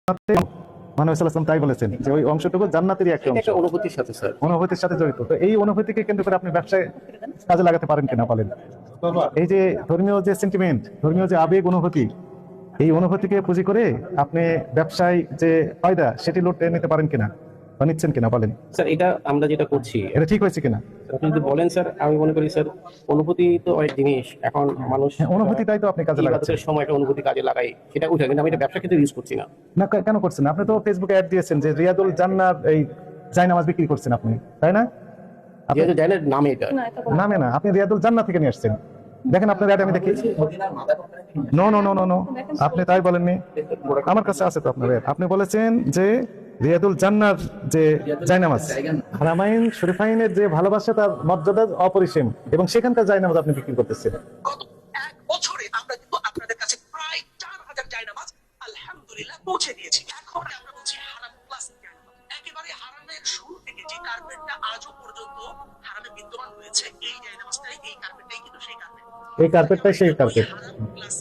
মুহাম্মদ সাল্লাল্লাহু আলাইহি ওয়াসাল্লাম তাই বলেছেন যে ওই অংশটুকু জান্নাতেরই একটা অংশ, একটা অনুভূতির সাথে স্যার। অনুভূতির সাথে জড়িত। তো এই অনুভূতিকে কেন্দ্র করে আপনি ব্যবসায় কাজে লাগাতে পারেন কিনা বলেন। এই যে ধর্মীয় যে সেন্টিমেন্ট, ধর্মীয় যে আবেগ অনুভূতি, এই অনুভূতিকে পুঁজি করে আপনি ব্যবসায় যে ফায়দা সেটি লুটে নিতে পারেন কিনা বা নিচ্ছেন কিনা বলেন। স্যার এটা আমরা যেটা করছি, এটা ঠিক হয়েছে কিনা? আপনি যদি বলেন স্যার, আমি মনে করি স্যার অনুভূতি তো অনেক জিনিস। এখন মানুষ হ্যাঁ, অনুভূতিটাই তো আপনি কাজে লাগাচ্ছেন। ইবাদতের সময় একটা অনুভূতি কাজে লাগাই, সেটা উঠে, কিন্তু আমি এটা ব্যবসা ক্ষেত্রে ইউজ করছি না। না, কেন করছেন? আপনি তো ফেসবুকে অ্যাড দিয়েছেন যে রিয়াদুল জান্নাত এই জায়নামাজ বিক্রি করছেন আপনি, তাই না? যেহেতু জানেন নামে এটা নামে না, আপনি রিয়াদুল জান্নাত থেকে নিয়ে আসছেন। দেখেন আপনার অ্যাড আমি দেখি। No no no no no, আপনি তাই বলেননি। আমার কাছে আছে তো আপনার ad। আপনি বলেছেন যে রিয়াদুল জান্নাত যে জায়নামাজ, হারামাইন শরীফাইনের যে ভালোবাসা তার মর্যাদা অপরিসীম, এবং সেখানকার জায়নামাজ আপনি বিক্রি করতেছেন। গত এক বছরে আমরা কিন্তু আপনাদের কাছে প্রায় 4000 জায়নামাজ আলহামদুলিল্লাহ পৌঁছে দিয়েছি। এখন আমরা বলছি হারাম প্লাস জায়নামাজ। একেবারে হারামের শুরু থেকে যে কার্পেটটা আজও পর্যন্ত হারামে বিদ্যমান রয়েছে, এই জায়নামাজটাই, এই কার্পেটটাই কিন্তু সেই কার্পেট। এই কার্পেটটাই সেই কার্পেট। হারাম প্লাস